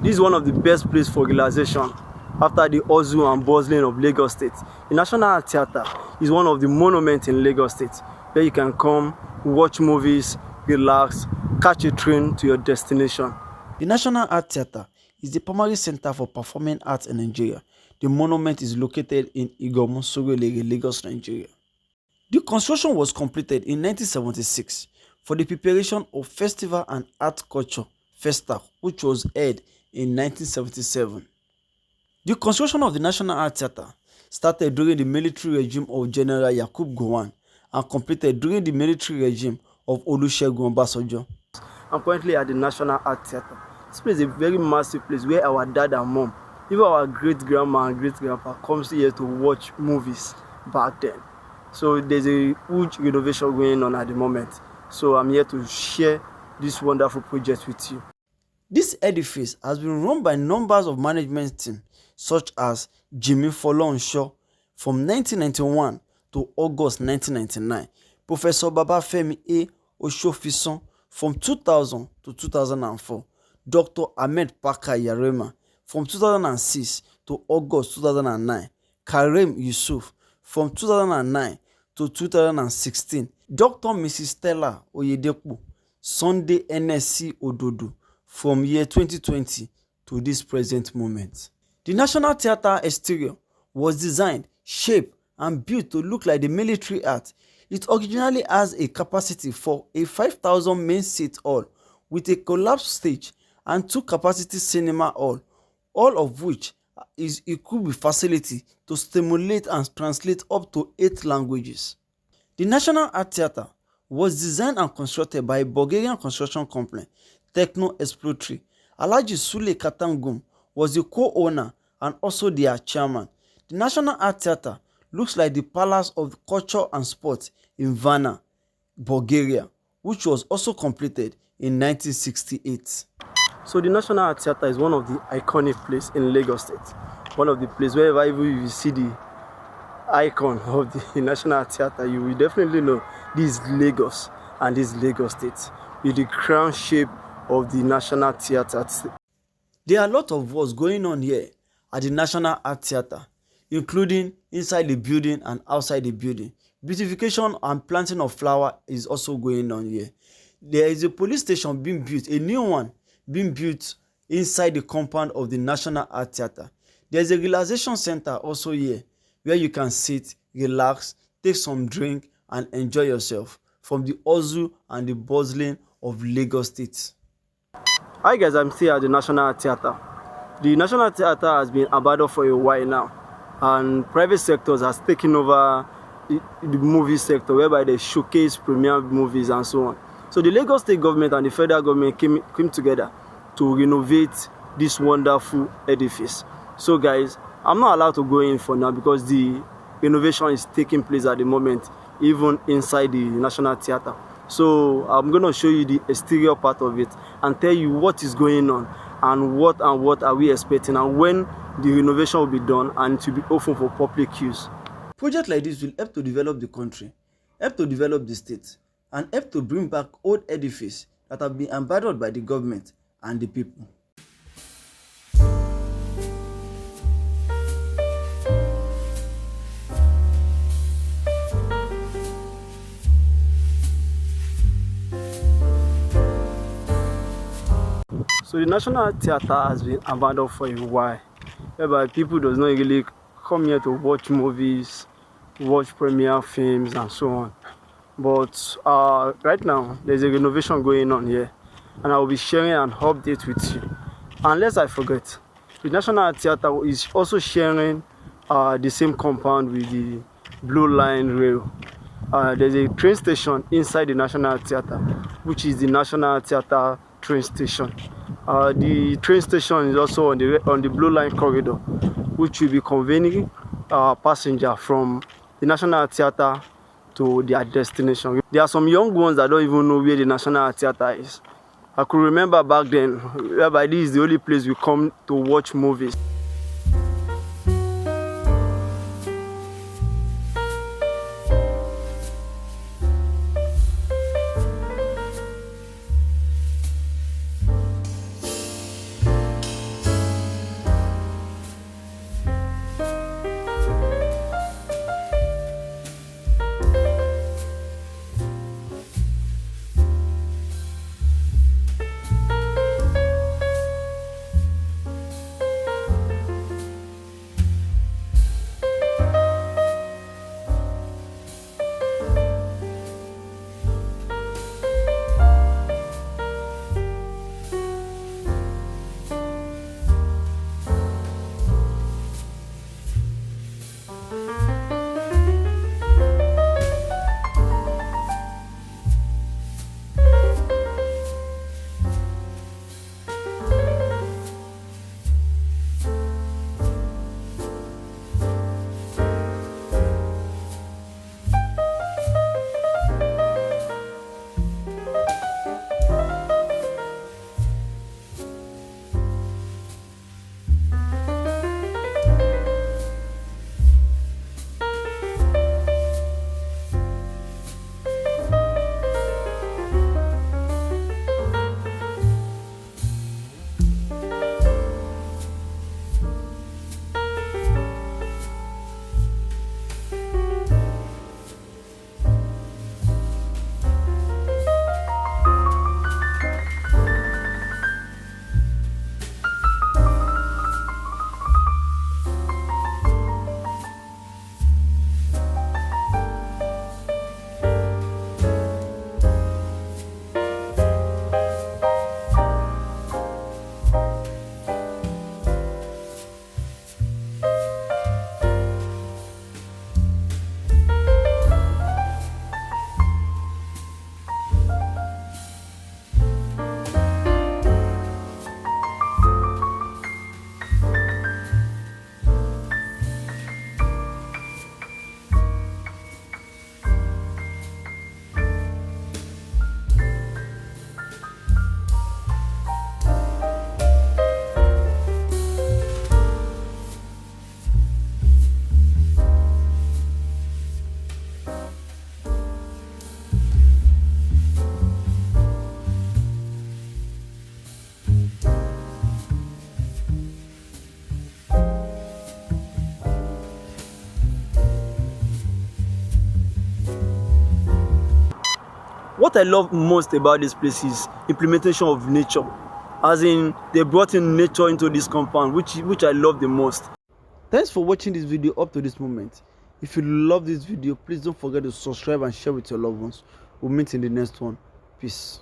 This is one of the best places for relaxation after the hustle and bustling of Lagos State. The National Art Theatre is one of the monuments in Lagos State where you can come, watch movies, relax, catch a train to your destination. The National Art Theatre is the primary center for performing arts in Nigeria. The monument is located in Iganmu, Lagos, Nigeria. The construction was completed in 1976 for the preparation of Festival and Art Culture Festa, which was held in 1977. The construction of the National Art Theatre started during the military regime of General Yakubu Gowon and completed during the military regime of Olusegun Obasanjo. I'm currently at the National Art Theatre. This place is a very massive place where our dad and mom, even our great-grandma and great-grandpa comes here to watch movies back then. So there's a huge renovation going on at the moment. So I'm here to share this wonderful project with you. This edifice has been run by numbers of management teams such as Jimmy Folonshaw from 1991 to August 1999, Professor Babafemi A. Oshofison from 2000 to 2004, Dr. Ahmed Parker Yarema from 2006 to August 2009, Karim Yusuf from 2009 to 2016, Dr. Mrs. Stella Oyedepo, Sunday NSC Ododo from year 2020 to this present moment. The National Theatre exterior was designed, shaped, and built to look like the military art. It originally has a capacity for a 5,000 main seat hall with a collapsed stage and 2 capacity cinema hall, all of which is equipped with facility to stimulate and translate up to 8 languages. The National Art Theatre was designed and constructed by a Bulgarian construction company, Techno Exploratory. Alhaji Sule Katangum was the co-owner and also their chairman. The National Art Theatre looks like the Palace of Culture and Sport in Varna, Bulgaria, which was also completed in 1968. So the National Art Theatre is one of the iconic places in Lagos State. One of the places wherever you see the icon of the National Art Theatre, you will definitely know this is Lagos and this is Lagos State with the crown shape of the National Theatre. There are a lot of works going on here at the National Art Theatre, including inside the building and outside the building. Beautification and planting of flower is also going on here. There is a police station being built, a new one being built inside the compound of the National Art Theatre. There is a relaxation center also here where you can sit, relax, take some drink and enjoy yourself from the hustle and the bustling of Lagos State. Hi guys, I'm still at the National Theatre. The National Theatre has been abandoned for a while now, and private sectors has taken over the movie sector, whereby they showcase premiere movies and so on. So the Lagos State government and the federal government came together to renovate this wonderful edifice. So guys, I'm not allowed to go in for now because the renovation is taking place at the moment, even inside the National Theatre. So I'm going to show you the exterior part of it and tell you what is going on and what are we expecting and when the renovation will be done and to be open for public use. Projects like this will help to develop the country, help to develop the state, and help to bring back old edifices that have been abandoned by the government and the people. So the National Theatre has been abandoned for a while, whereby people does not really come here to watch movies, watch premiere films and so on. But right now there's a renovation going on here and I will be sharing an update with you. Unless I forget, the National Theatre is also sharing the same compound with the Blue Line Rail. There's a train station inside the National Theatre, which is the National Theatre train station. The train station is also on the Blue Line corridor, which will be conveying passengers from the National Theatre to their destination. There are some young ones that don't even know where the National Theatre is. I could remember back then, whereby this is the only place we come to watch movies. What I love most about this place is implementation of nature. As in, they brought in nature into this compound, which I love the most. Thanks for watching this video up to this moment. If you love this video, please don't forget to subscribe and share with your loved ones. We'll meet in the next one. Peace.